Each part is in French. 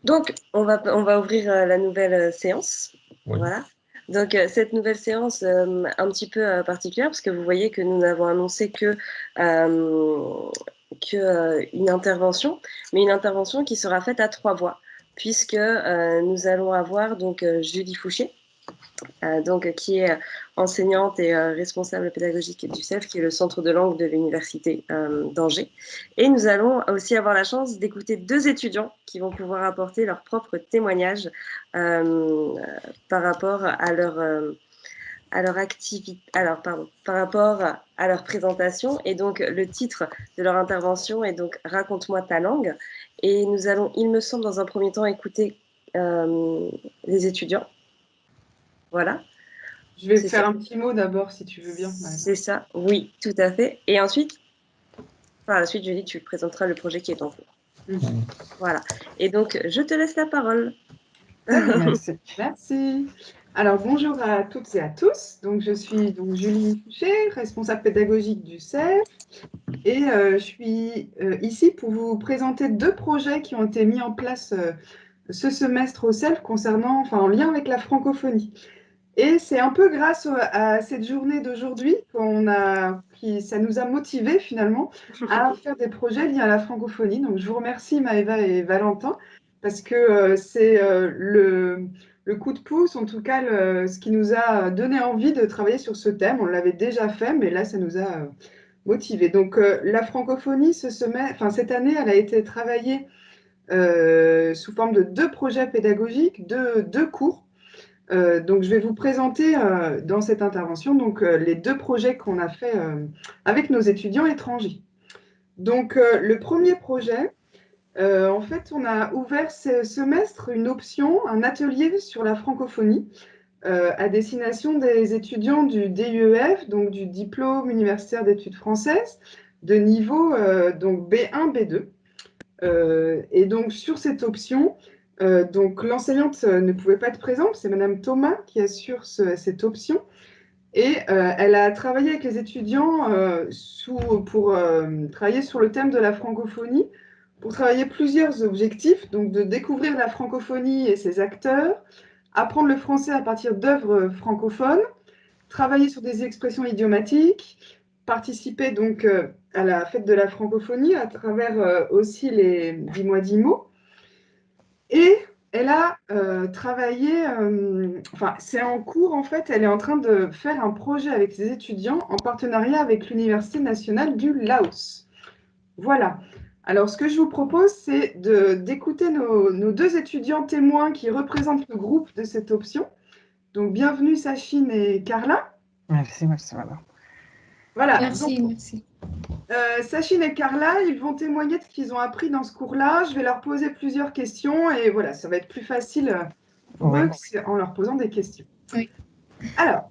Donc, on va ouvrir la nouvelle séance. Oui. Voilà. Donc, cette nouvelle séance un petit peu particulière, parce que vous voyez que nous n'avons annoncé une intervention, mais une intervention qui sera faite à 3 voix, puisque nous allons avoir donc Julie Fouché, donc, qui est enseignante et responsable pédagogique du CEF, qui est le centre de langue de l'université d'Angers. Et nous allons aussi avoir la chance d'écouter 2 étudiants qui vont pouvoir apporter leur propre témoignage par rapport à leur activité, alors pardon, par rapport à leur présentation. Et donc le titre de leur intervention est donc Raconte-moi ta langue. Et nous allons, il me semble, dans un premier temps, écouter les étudiants. Voilà. Je vais C'est ça. faire un petit mot d'abord, si tu veux bien. C'est ça, oui, tout à fait. Et ensuite, par la suite, Julie, tu présenteras le projet qui est en cours. Voilà. Et donc, je te laisse la parole. Merci. Merci. Alors, bonjour à toutes et à tous. Donc, je suis donc Julie Fouché, responsable pédagogique du CEF. Et je suis ici pour vous présenter 2 projets qui ont été mis en place ce semestre au CEF en lien avec la francophonie. Et c'est un peu grâce à cette journée d'aujourd'hui ça nous a motivés finalement à faire des projets liés à la francophonie. Donc je vous remercie Maëva et Valentin parce que c'est le coup de pouce, en tout cas ce qui nous a donné envie de travailler sur ce thème. On l'avait déjà fait, mais là ça nous a motivés. Donc la francophonie, cette année, elle a été travaillée sous forme de 2 projets pédagogiques, deux cours. Donc, je vais vous présenter dans cette intervention les 2 projets qu'on a fait avec nos étudiants étrangers. Donc, le premier projet, en fait, on a ouvert ce semestre une option, un atelier sur la francophonie à destination des étudiants du DUEF, donc du diplôme universitaire d'études françaises, de niveau donc B1, B2. Et donc, sur cette option, donc l'enseignante ne pouvait pas être présente, c'est Madame Thomas qui assure cette option. Et elle a travaillé avec les étudiants pour travailler sur le thème de la francophonie, pour travailler plusieurs objectifs, donc de découvrir la francophonie et ses acteurs, apprendre le français à partir d'œuvres francophones, travailler sur des expressions idiomatiques, participer donc à la fête de la francophonie à travers aussi les 10 mois 10 mots. Et elle a travaillé, c'est en cours en fait, elle est en train de faire un projet avec ses étudiants en partenariat avec l'Université nationale du Laos. Voilà. Alors, ce que je vous propose, c'est d'écouter nos 2 étudiants témoins qui représentent le groupe de cette option. Donc, bienvenue Sachine et Carla. Merci, madame. Voilà. Merci, Donc, merci. Sachine et Carla, ils vont témoigner de ce qu'ils ont appris dans ce cours-là. Je vais leur poser plusieurs questions et voilà, ça va être plus facile pour eux en leur posant des questions. Oui. Alors,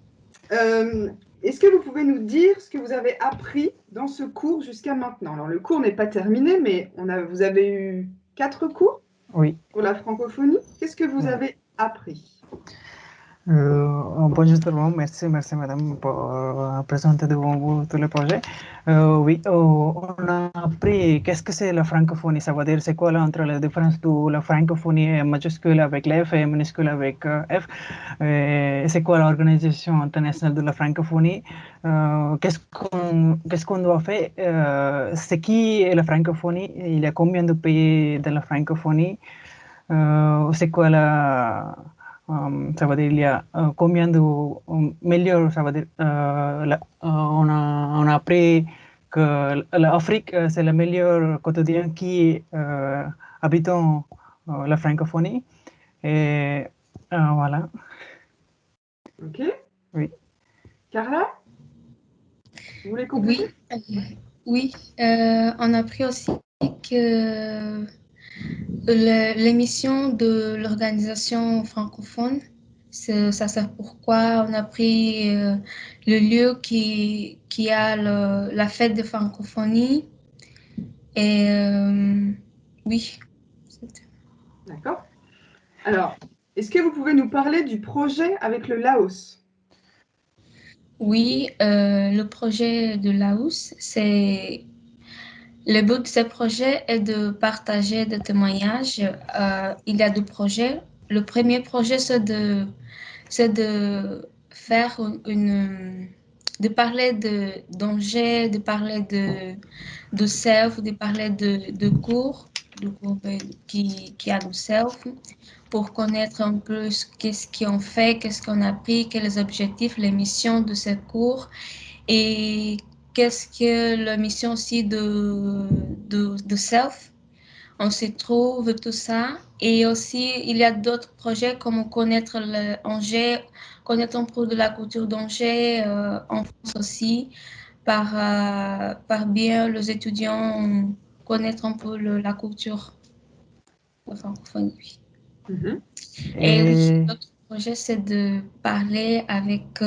est-ce que vous pouvez nous dire ce que vous avez appris dans ce cours jusqu'à maintenant? Alors, le cours n'est pas terminé, mais vous avez eu 4 cours pour la francophonie. Qu'est-ce que vous avez appris? Bonjour tout le monde, merci madame pour présenter devant vous tout le projet. Oui, on a appris qu'est-ce que c'est la francophonie, ça veut dire c'est quoi entre la différence de la francophonie majuscule avec l'F et minuscule avec F, c'est quoi l'organisation internationale de la francophonie, qu'est-ce qu'on doit faire, c'est qui est la francophonie, il y a combien de pays de la francophonie, c'est quoi ça veut dire il y a combien de meilleurs, ça veut dire on a appris que l'Afrique c'est le meilleur quotidien qui habitant la francophonie et voilà. Ok. Oui. Carla, vous voulez compléter? Oui, on a appris aussi que l'émission de l'organisation francophone, ça sert pourquoi on a pris le lieu qui a la fête de francophonie. Et oui. D'accord. Alors, est-ce que vous pouvez nous parler du projet avec le Laos? Oui, le projet de Laos, c'est Le but de ce projet est de partager des témoignages. Il y a deux projets. Le premier projet, c'est de faire de parler de dangers, de parler de self, de parler de cours, qui a le self, pour connaître un peu qu'est-ce qu'on fait, qu'est-ce qu'on a appris, quels les objectifs, les missions de ces cours et qu'est-ce que la mission aussi de self. On se trouve tout ça. Et aussi, il y a d'autres projets comme connaître Angers, connaître un peu de la culture d'Angers en France aussi, par bien les étudiants connaître un peu la culture de francophonie. Et oui, Et, notre projet, c'est de parler avec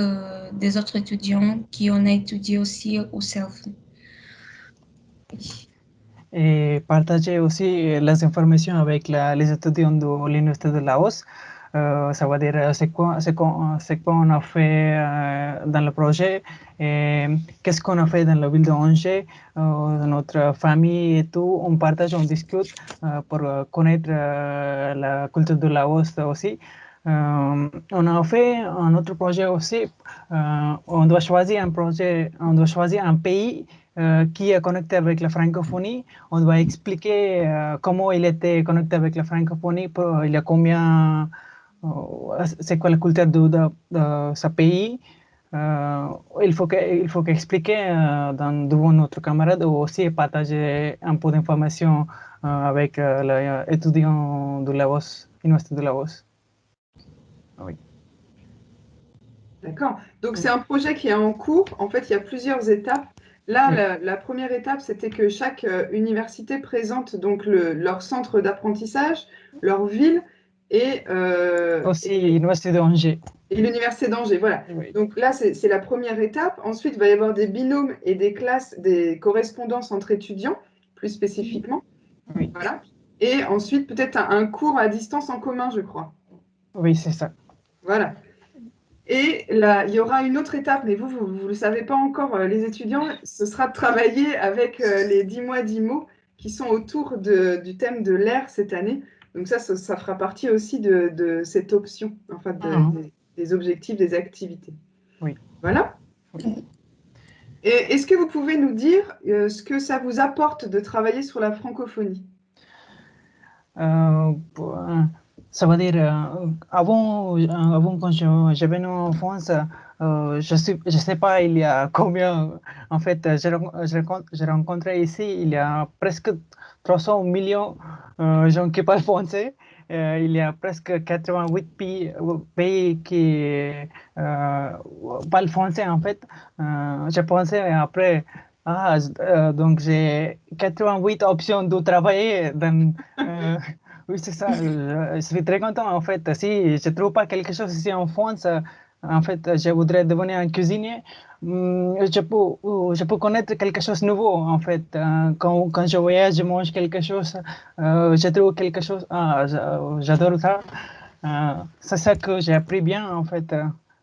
des autres étudiants qui ont étudié aussi au CELF. et partager aussi les informations avec les étudiants de l'Université de Laos. Ça veut dire ce qu'on a fait dans le projet, et qu'est-ce qu'on a fait dans la ville d'Angers, notre famille et tout. On partage, on discute pour connaître la culture de Laos aussi. On a fait un autre projet aussi. On doit choisir un projet, on doit choisir un pays qui est connecté avec la francophonie. On doit expliquer comment il était connecté avec la francophonie, il y a combien, c'est quoi la culture de ce pays. Il faut qu'expliquer devant notre camarade, aussi partager un peu d'informations avec les étudiants de Laos, Université de Laos. Oui. D'accord. Donc, c'est un projet qui est en cours. En fait, il y a plusieurs étapes. Là, la première étape, c'était que chaque université présente donc leur centre d'apprentissage, leur ville et Aussi, l'Université d'Angers. et l'université d'Angers. Voilà. Oui. Donc là, c'est la première étape. Ensuite, il va y avoir des binômes et des classes, des correspondances entre étudiants, plus spécifiquement. Oui. Voilà. Et ensuite, peut-être un cours à distance en commun, je crois. Oui, c'est ça. Voilà. Et là, il y aura une autre étape, mais vous ne le savez pas encore, les étudiants, ce sera de travailler avec les 10 mois 10 mots qui sont autour du thème de l'air cette année. Donc ça fera partie aussi de cette option, enfin des objectifs, des activités. Oui. Voilà. Oui. Et est-ce que vous pouvez nous dire ce que ça vous apporte de travailler sur la francophonie? Ça veut dire, avant quand je venais en France, je sais pas, il y a combien, en fait, j'ai rencontré ici, il y a presque 300 millions de gens qui parlent français. Il y a presque 88 pays qui parlent français, en fait. Je pensais après, donc j'ai 88 options de travailler dans... oui, c'est ça. Je suis très content, en fait. Si je ne trouve pas quelque chose ici en France, en fait, je voudrais devenir un cuisinier. Je peux connaître quelque chose de nouveau, en fait. Quand je voyage, je mange quelque chose, je trouve quelque chose. J'adore ça. C'est ça que j'ai appris bien, en fait.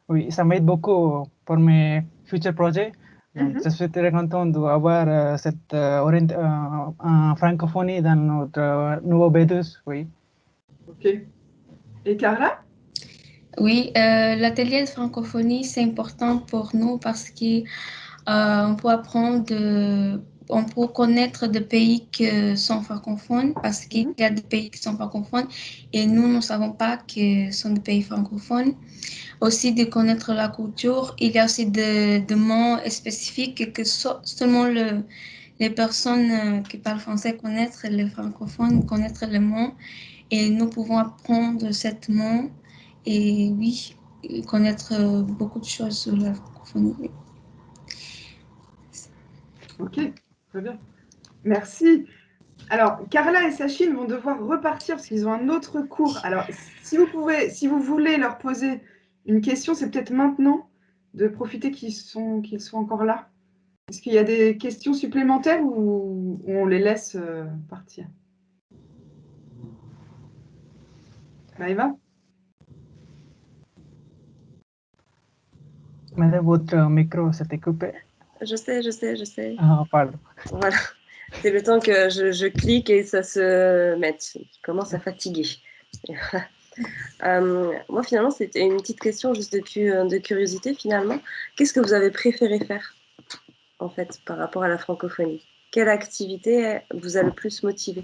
Oui, ça m'aide beaucoup pour mes futurs projets. Donc, je suis très content d'avoir cette francophonie dans notre nouveau B12, oui. Ok. Et Carla? Oui, l'atelier de francophonie, c'est important pour nous parce qu'on peut apprendre, on peut connaître des pays qui sont francophones parce qu'il y a des pays qui sont francophones et nous ne savons pas que ce sont des pays francophones. Aussi de connaître la culture, il y a aussi des mots spécifiques que seulement les personnes qui parlent français connaissent, les francophones connaissent les mots et nous pouvons apprendre ces mots et oui, connaître beaucoup de choses sur la francophonie. Ok, très bien. Merci. Alors, Carla et Sachine vont devoir repartir parce qu'ils ont un autre cours. Alors, si vous voulez leur poser une question, c'est peut-être maintenant de profiter qu'ils soient encore là. Est-ce qu'il y a des questions supplémentaires ou on les laisse partir? Maëva? Madame, votre micro s'était coupé. Je sais. Ah, pardon. Voilà. C'est le temps que je clique et ça se mette. Je commence à fatiguer. Moi, finalement, c'était une petite question juste de curiosité, finalement. Qu'est-ce que vous avez préféré faire, en fait, par rapport à la francophonie? Quelle activité vous a le plus motivé?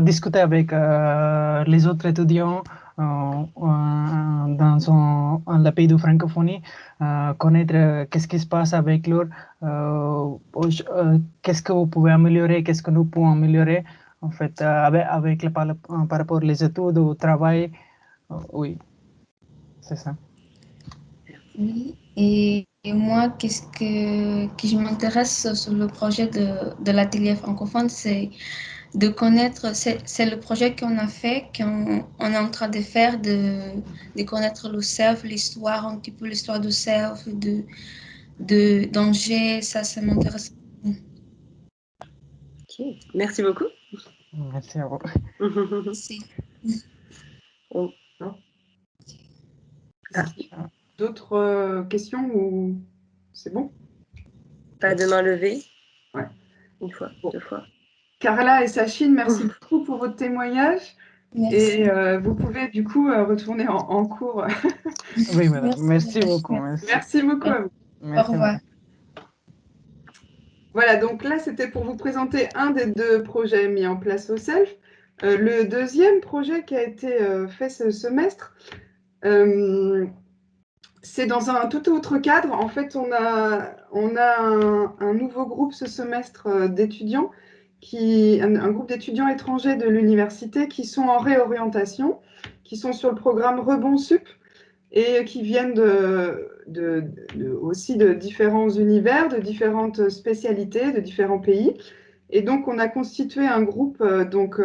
Discuter avec les autres étudiants dans le pays de francophonie, connaître qu'est-ce qui se passe avec l'autre, qu'est-ce que vous pouvez améliorer, qu'est-ce que nous pouvons améliorer, en fait, avec par rapport aux études, au travail. Oui, c'est ça. Oui, et moi, qu'est-ce que je m'intéresse sur le projet de l'atelier francophone, c'est de connaître, c'est le projet qu'on a fait, on est en train de faire, de connaître le CERF, l'histoire, un petit peu l'histoire du CERF, d'Angers, ça m'intéresse. Ok, merci beaucoup. Merci à vous. Merci. D'autres questions ou c'est bon? Pas de main levée? Ouais. Une fois, deux fois. Carla et Sachine, merci beaucoup pour votre témoignage. Merci. Et vous pouvez du coup retourner en cours. Oui, madame. Merci beaucoup. Merci beaucoup à vous. Merci, Au revoir. madame. Voilà, donc là, c'était pour vous présenter un des deux projets mis en place au CELF. Le deuxième projet qui a été fait ce semestre, c'est dans un tout autre cadre. En fait, on a un nouveau groupe ce semestre d'étudiants, un groupe d'étudiants étrangers de l'université qui sont en réorientation, qui sont sur le programme Rebond Sup et qui viennent aussi de différents univers, de différentes spécialités, de différents pays. Et donc, on a constitué un groupe, donc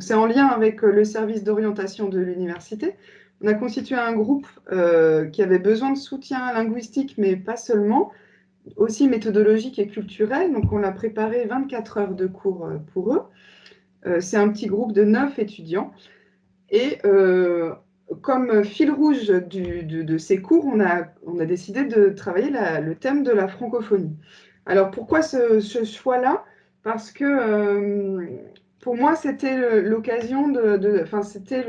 c'est en lien avec le service d'orientation de l'université. On a constitué un groupe qui avait besoin de soutien linguistique, mais pas seulement, aussi méthodologique et culturel. Donc, on a préparé 24 heures de cours pour eux. C'est un petit groupe de 9 étudiants. Et comme fil rouge de ces cours, on a décidé de travailler le thème de la francophonie. Alors, pourquoi ce choix-là? Parce que pour moi, c'était l'occasion c'était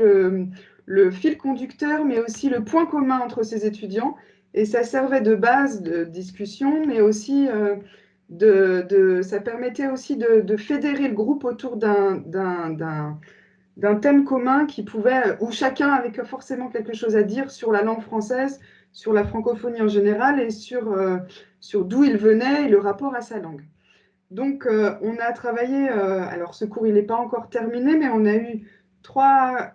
le fil conducteur, mais aussi le point commun entre ces étudiants. Et ça servait de base de discussion, mais aussi ça permettait aussi de fédérer le groupe autour d'un thème commun où chacun avait forcément quelque chose à dire sur la langue française, sur la francophonie en général et sur d'où il venait et le rapport à sa langue. Donc, on a travaillé, alors ce cours, il n'est pas encore terminé, mais on a eu 3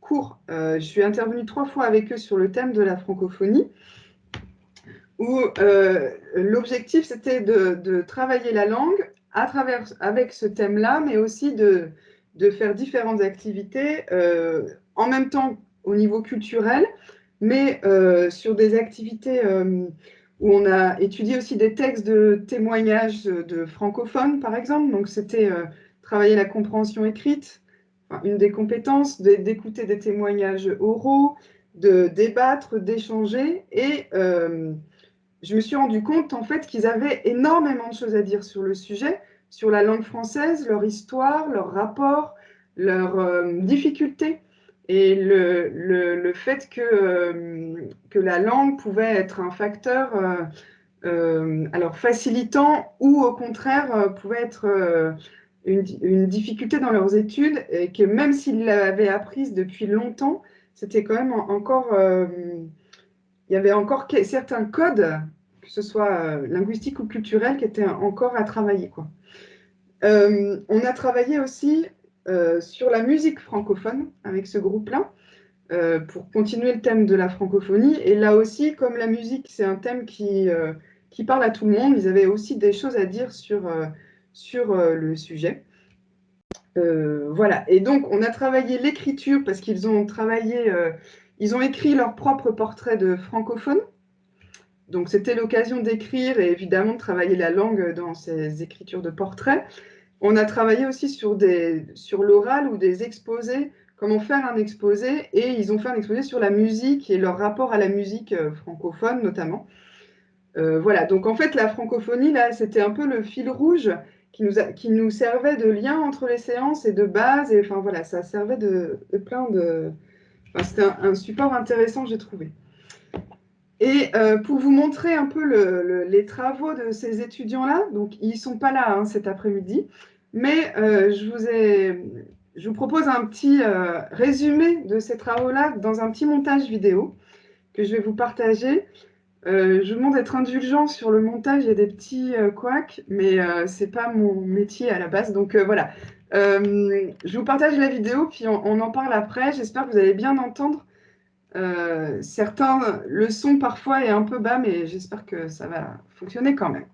cours. Je suis intervenue 3 fois avec eux sur le thème de la francophonie, où l'objectif, c'était de travailler la langue avec ce thème-là, mais aussi de faire différentes activités, en même temps au niveau culturel, mais sur des activités où on a étudié aussi des textes de témoignages de francophones, par exemple. Donc, c'était travailler la compréhension écrite, enfin, une des compétences, d'écouter des témoignages oraux, de débattre, d'échanger. Et je me suis rendu compte, en fait, qu'ils avaient énormément de choses à dire sur le sujet, sur la langue française, leur histoire, leur rapport, leurs difficultés. Et le fait que la langue pouvait être un facteur alors facilitant ou au contraire pouvait être une difficulté dans leurs études et que même s'ils l'avaient apprise depuis longtemps, c'était quand même encore, il y avait encore certains codes, que ce soit linguistique ou culturel, qui étaient encore à travailler, quoi. On a travaillé aussi sur la musique francophone avec ce groupe-là, pour continuer le thème de la francophonie. Et là aussi, comme la musique, c'est un thème qui parle à tout le monde, ils avaient aussi des choses à dire sur le sujet. Voilà. Et donc, on a travaillé l'écriture parce qu'ils ont travaillé, ils ont écrit leur propre portrait de francophone. Donc, c'était l'occasion d'écrire et évidemment de travailler la langue dans ces écritures de portraits. On a travaillé aussi sur l'oral ou des exposés, comment faire un exposé, et ils ont fait un exposé sur la musique et leur rapport à la musique francophone notamment. Voilà, donc en fait, la francophonie, là, c'était un peu le fil rouge qui nous servait de lien entre les séances et de base. Et enfin, voilà, ça servait de plein de... Enfin, c'était un support intéressant, j'ai trouvé. Et pour vous montrer un peu les travaux de ces étudiants-là, donc ils ne sont pas là cet après-midi, mais je vous propose un petit résumé de ces travaux-là dans un petit montage vidéo que je vais vous partager. Je vous demande d'être indulgent sur le montage, il y a des petits couacs, mais ce n'est pas mon métier à la base. Donc voilà, je vous partage la vidéo, puis on en parle après. J'espère que vous allez bien entendre. Certains, le son parfois est un peu bas, mais j'espère que ça va fonctionner quand même.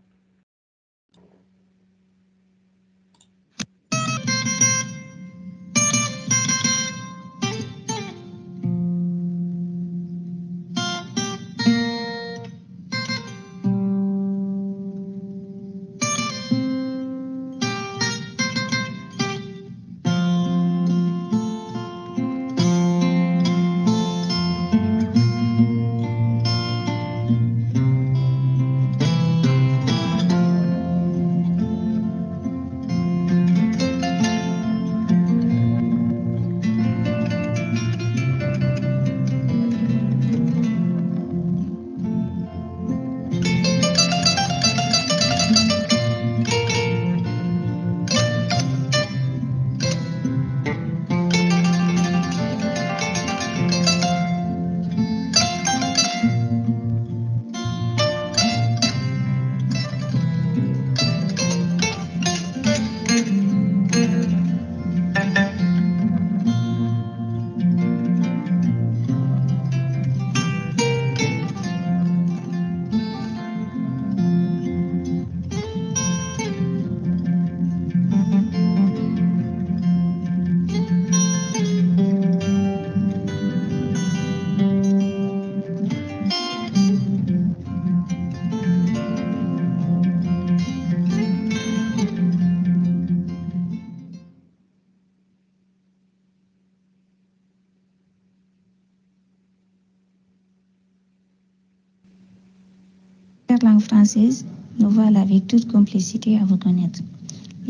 Langue française, nous voilà avec toute complicité à vous connaître.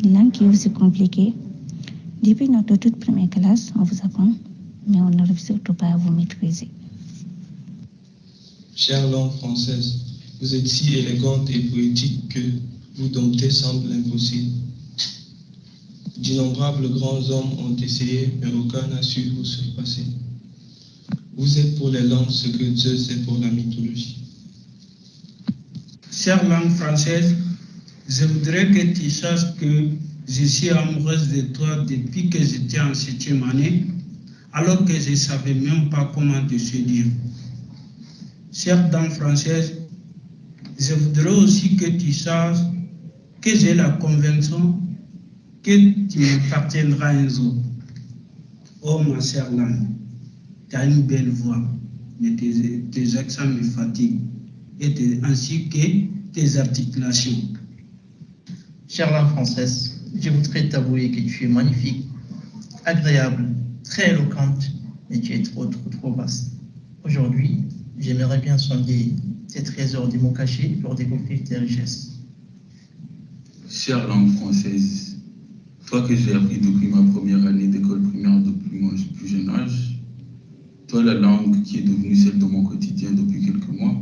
Une langue qui est aussi compliquée. Depuis notre toute première classe, on vous apprend, mais on n'arrive surtout pas à vous maîtriser. Chère langue française, vous êtes si élégante et poétique que vous dompter semble impossible. D'innombrables grands hommes ont essayé, mais aucun n'a su vous surpasser. Vous êtes pour les langues ce que Zeus est pour la mythologie. Chère langue française, je voudrais que tu saches que je suis amoureuse de toi depuis que j'étais en 7e année, alors que je ne savais même pas comment te séduire. Chère langue française, je voudrais aussi que tu saches que j'ai la conviction que tu m'appartiendras un jour. Oh ma chère langue, tu as une belle voix, mais tes accents me fatiguent, ainsi que tes articulations. Chère langue française, je voudrais t'avouer que tu es magnifique, agréable, très éloquente, mais tu es trop basse. Aujourd'hui, j'aimerais bien sonder tes trésors des mots cachés pour découvrir tes richesses. Chère langue française, toi que j'ai appris depuis ma première année d'école primaire depuis mon plus jeune âge, toi la langue qui est devenue celle de mon quotidien depuis quelques mois,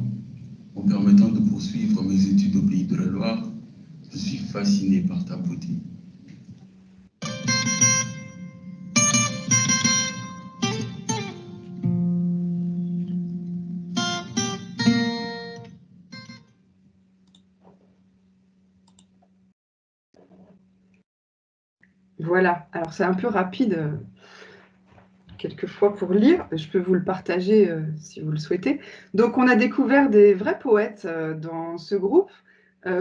en permettant de poursuivre mes études au pays de la Loire, je suis fasciné par ta beauté. Voilà, alors c'est un peu rapide quelquefois pour lire, je peux vous le partager si vous le souhaitez. Donc on a découvert des vrais poètes dans ce groupe,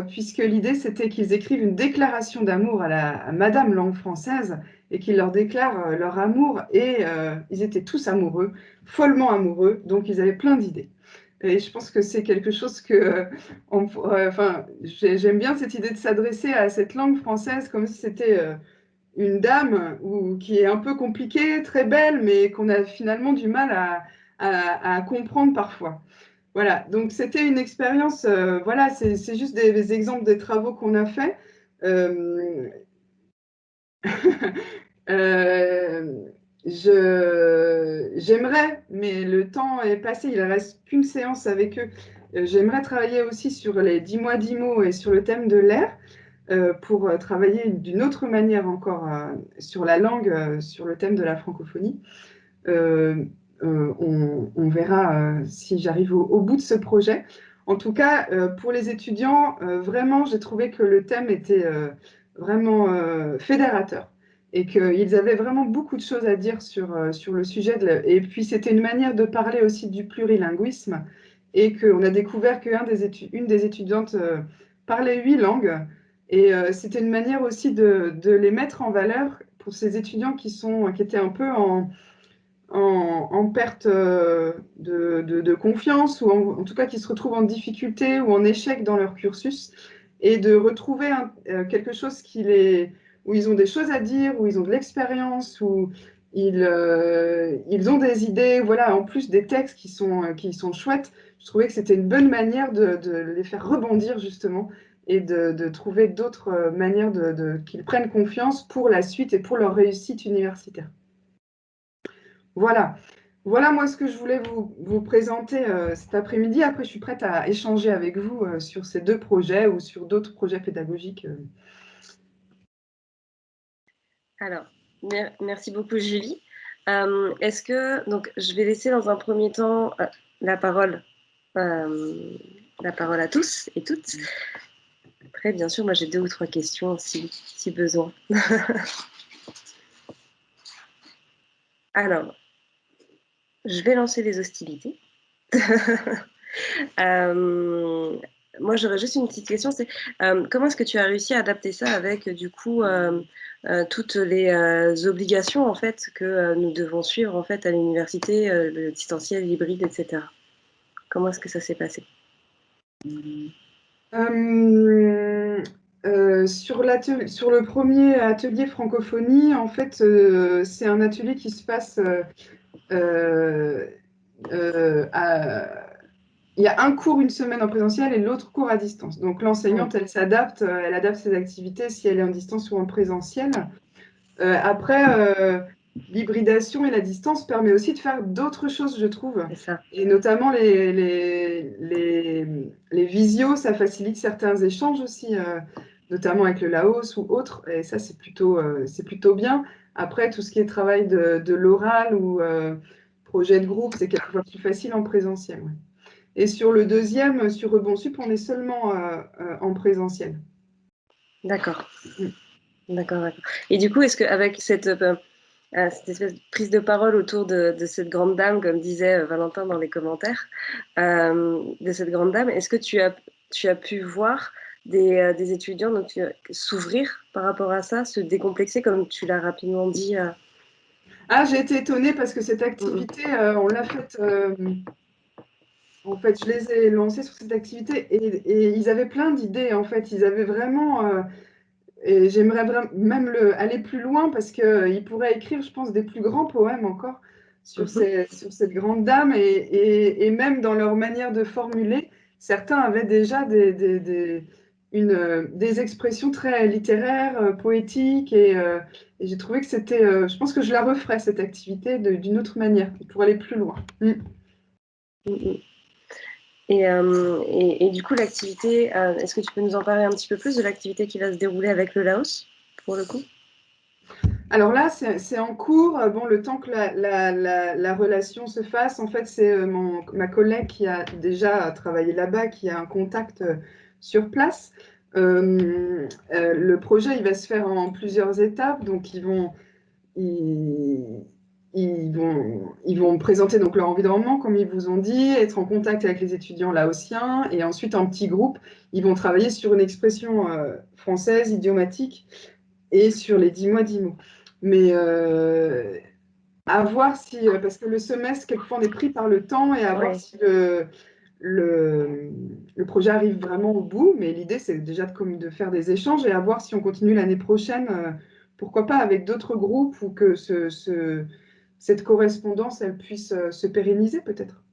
puisque l'idée c'était qu'ils écrivent une déclaration d'amour à Madame langue française et qu'ils leur déclarent leur amour, et ils étaient tous amoureux, follement amoureux, donc ils avaient plein d'idées. Et je pense que c'est quelque chose que... j'aime bien cette idée de s'adresser à cette langue française comme si c'était une dame qui est un peu compliquée, très belle, mais qu'on a finalement du mal à comprendre parfois. Voilà, donc c'était une expérience, voilà, c'est juste des exemples des travaux qu'on a faits. J'aimerais, mais le temps est passé, il ne reste qu'une séance avec eux. J'aimerais travailler aussi sur les 10 mois d'IMO et sur le thème de l'air, pour travailler d'une autre manière encore sur la langue, sur le thème de la francophonie. On verra si j'arrive au bout de ce projet. En tout cas, pour les étudiants, vraiment, j'ai trouvé que le thème était vraiment fédérateur et qu'ils avaient vraiment beaucoup de choses à dire sur le sujet. Et puis, c'était une manière de parler aussi du plurilinguisme et qu'on a découvert qu'une des étudiantes parlait 8 langues. Et c'était une manière aussi de les mettre en valeur pour ces étudiants qui étaient un peu en perte de confiance ou en tout cas qui se retrouvent en difficulté ou en échec dans leur cursus et de retrouver quelque chose où ils ont des choses à dire, où ils ont de l'expérience, où ils ont des idées, voilà, en plus des textes qui sont chouettes. Je trouvais que c'était une bonne manière de les faire rebondir justement et de trouver d'autres manières qu'ils prennent confiance pour la suite et pour leur réussite universitaire. Voilà. Voilà, moi, ce que je voulais vous présenter cet après-midi. Après, je suis prête à échanger avec vous sur ces 2 projets ou sur d'autres projets pédagogiques. Alors, merci beaucoup, Julie. Est-ce que, donc, je vais laisser dans un premier temps la parole à tous et toutes. Après, bien sûr, moi, j'ai 2 ou 3 questions si besoin. Alors, je vais lancer les hostilités. Moi, j'aurais juste une petite question, c'est comment est-ce que tu as réussi à adapter ça avec, du coup, toutes les obligations, en fait, que nous devons suivre, en fait, à l'université, le distanciel, l'hybride, etc. Comment est-ce que ça s'est passé? Sur le premier atelier francophonie, en fait, c'est un atelier qui se passe il y a un cours une semaine en présentiel et l'autre cours à distance. Donc l'enseignante, elle s'adapte, elle adapte ses activités si elle est en distance ou en présentiel. Après, l'hybridation et la distance permet aussi de faire d'autres choses, je trouve. Ça. Et notamment les visios, ça facilite certains échanges aussi, notamment avec le Laos ou autres. Et ça, c'est plutôt bien. Après, tout ce qui est travail de l'oral ou projet de groupe, c'est quelquefois plus facile en présentiel. Ouais. Et sur le deuxième, sur Rebonsup, on est seulement en présentiel. D'accord. D'accord. Et du coup, est-ce qu'avec cette espèce de prise de parole autour de cette grande dame, comme disait Valentin dans les commentaires, de cette grande dame, est-ce que tu as pu voir des étudiants donc, s'ouvrir par rapport à ça, se décomplexer, comme tu l'as rapidement dit Ah, j'ai été étonnée parce que cette activité, on l'a faite... En fait, je les ai lancés sur cette activité et ils avaient plein d'idées. En fait, ils avaient vraiment... et j'aimerais même aller plus loin parce qu'ils pourraient écrire, je pense, des plus grands poèmes encore sur cette grande dame. Et même dans leur manière de formuler, certains avaient déjà des expressions très littéraires, poétiques. Et j'ai trouvé que c'était... je pense que je la referais, cette activité, d'une autre manière, pour aller plus loin. Et du coup, l'activité, est-ce que tu peux nous en parler un petit peu plus de l'activité qui va se dérouler avec le Laos, pour le coup? Alors là, c'est en cours. Bon, le temps que la relation se fasse, en fait, c'est ma collègue qui a déjà travaillé là-bas, qui a un contact sur place. Le projet, il va se faire en plusieurs étapes. Donc, ils vont présenter donc leur environnement, comme ils vous ont dit, être en contact avec les étudiants laotiens. Et ensuite, en petit groupe, ils vont travailler sur une expression française, idiomatique, et sur les 10 mois d'IMO. Mais à voir si, parce que le semestre, quelquefois, on est pris par le temps et à voir si le projet arrive vraiment au bout. Mais l'idée, c'est déjà de faire des échanges et à voir si on continue l'année prochaine, pourquoi pas avec d'autres groupes ou que cette correspondance, elle puisse se pérenniser peut-être.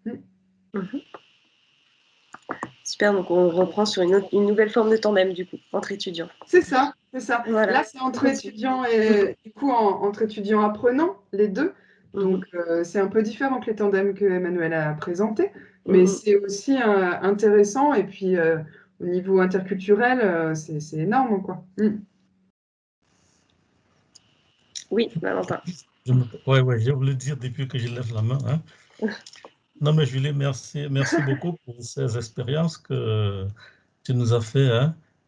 Super, donc on reprend sur une nouvelle forme de tandem, du coup, entre étudiants. C'est ça, c'est ça. Voilà. Là, c'est entre étudiants et du coup, entre étudiants apprenants, les deux. Donc, c'est un peu différent que les tandems que Emmanuel a présentés, mais c'est aussi intéressant. Et puis, au niveau interculturel, c'est énorme, quoi. Oui, Valentin. Ouais, j'ai voulu dire depuis que je lève la main. Hein. Non, mais Julie, merci beaucoup pour ces expériences que tu nous as fait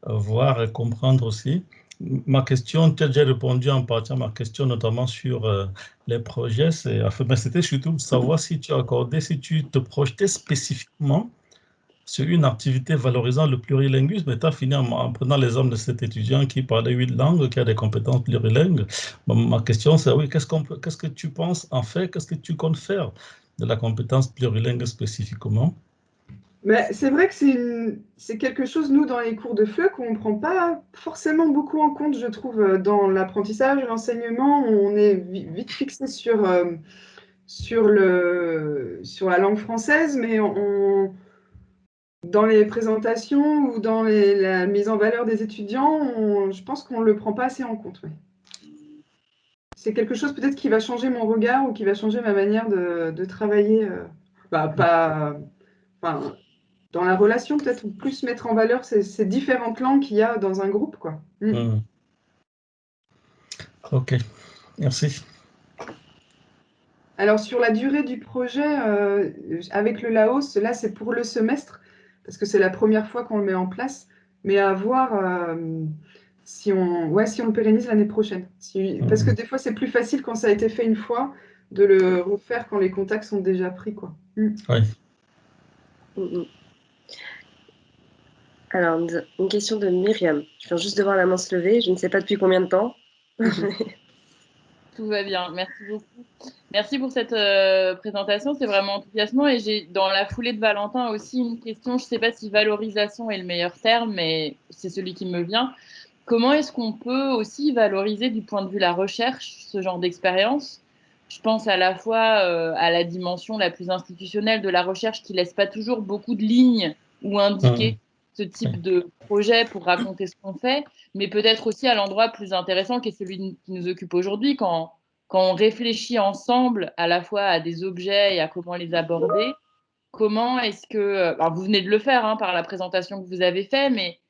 voir et comprendre aussi. Ma question, tu as déjà répondu en partie à ma question, notamment sur les projets. C'était surtout de savoir si tu accordais, si tu te projetais spécifiquement sur une activité valorisant le plurilinguisme, et tu as fini en prenant l'exemple de cet étudiant qui parlait 8 langues, qui a des compétences plurilingues. Ma question, c'est oui, qu'est-ce que tu penses en fait, qu'est-ce que tu comptes faire de la compétence plurilingue spécifiquement? Mais c'est vrai que c'est quelque chose, nous, dans les cours de FLE, qu'on ne prend pas forcément beaucoup en compte, je trouve, dans l'apprentissage, l'enseignement. On est vite fixé sur la langue française, mais dans les présentations ou dans la mise en valeur des étudiants, je pense qu'on ne le prend pas assez en compte. Oui. C'est quelque chose peut-être qui va changer mon regard ou qui va changer ma manière de travailler. Dans la relation, peut-être plus mettre en valeur ces différentes langues qu'il y a dans un groupe, quoi. Ok, merci. Alors, sur la durée du projet, avec le Laos, là, c'est pour le semestre, parce que c'est la première fois qu'on le met en place, mais à voir si on le pérennise l'année prochaine. Parce que des fois, c'est plus facile quand ça a été fait une fois, de le refaire quand les contacts sont déjà pris, quoi. Oui. Alors, une question de Myriam. Je viens juste de voir la main se lever. Je ne sais pas depuis combien de temps. Tout va bien. Merci beaucoup. Merci pour cette présentation. C'est vraiment enthousiasmant. Et j'ai, dans la foulée de Valentin, aussi une question. Je ne sais pas si valorisation est le meilleur terme, mais c'est celui qui me vient. Comment est-ce qu'on peut aussi valoriser du point de vue la recherche ce genre d'expérience? Je pense à la fois à la dimension la plus institutionnelle de la recherche qui laisse pas toujours beaucoup de lignes ou indiquer ce type de projet pour raconter ce qu'on fait, mais peut-être aussi à l'endroit plus intéressant qui est celui qui nous occupe aujourd'hui, quand on réfléchit ensemble à la fois à des objets et à comment les aborder. Comment est-ce que, alors vous venez de le faire par la présentation que vous avez faite, mais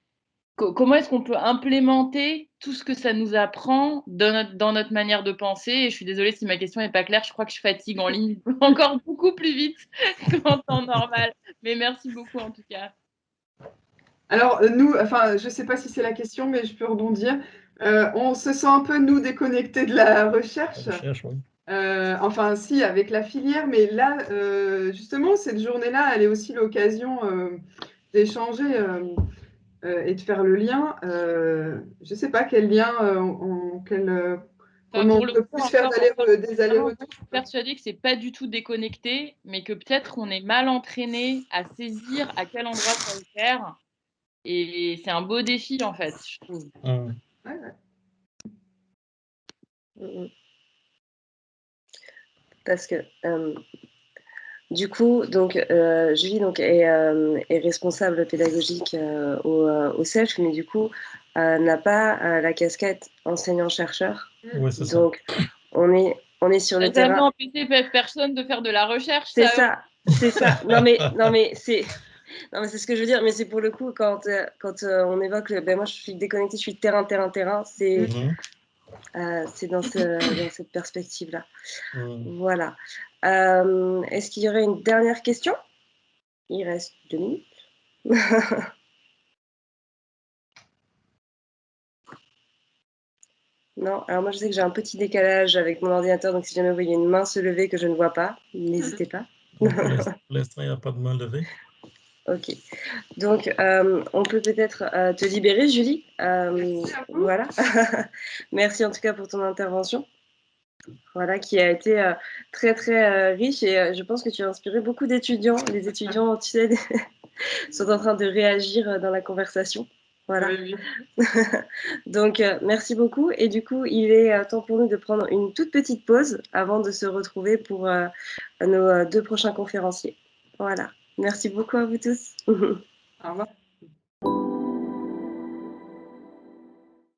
comment est-ce qu'on peut implémenter tout ce que ça nous apprend dans notre manière de penser? Et je suis désolée si ma question n'est pas claire, je crois que je fatigue en ligne encore beaucoup plus vite qu'en temps normal. Mais merci beaucoup en tout cas. Alors, nous, je ne sais pas si c'est la question, mais je peux rebondir. On se sent un peu, nous, déconnectés de la recherche. Oui. Si, avec la filière, mais là, justement, cette journée-là, elle est aussi l'occasion d'échanger et de faire le lien. Je ne sais pas quel lien, comment on peut plus faire des allers-retours. Je suis persuadée que ce n'est pas du tout déconnecté, mais que peut-être on est mal entraîné à saisir à quel endroit ça va faire. Et c'est un beau défi, en fait, je trouve. Parce que du coup, donc, Julie est responsable pédagogique au CEF, mais du coup, n'a pas la casquette enseignant-chercheur. Oui, c'est ça. Donc, on est sur le terrain. Ça n'a empêché personne de faire de la recherche. C'est ça. Non, mais c'est ce que je veux dire. Mais c'est pour le coup, quand on évoque, moi, je suis déconnectée, je suis terrain. C'est dans cette perspective-là. Voilà. Est-ce qu'il y aurait une dernière question? Il reste 2 minutes. Non, alors moi je sais que j'ai un petit décalage avec mon ordinateur, donc si jamais vous voyez une main se lever que je ne vois pas, n'hésitez pas. Pour l'instant, il n'y a pas de main levée. Ok. Donc, on peut peut-être te libérer, Julie. Voilà. Merci en tout cas pour ton intervention. Voilà, qui a été très, très riche et je pense que tu as inspiré beaucoup d'étudiants. Les étudiants, tu sais, sont en train de réagir dans la conversation. Voilà. Oui. Donc, merci beaucoup. Et du coup, il est temps pour nous de prendre une toute petite pause avant de se retrouver pour nos 2 prochains conférenciers. Voilà. Merci beaucoup à vous tous. Au revoir.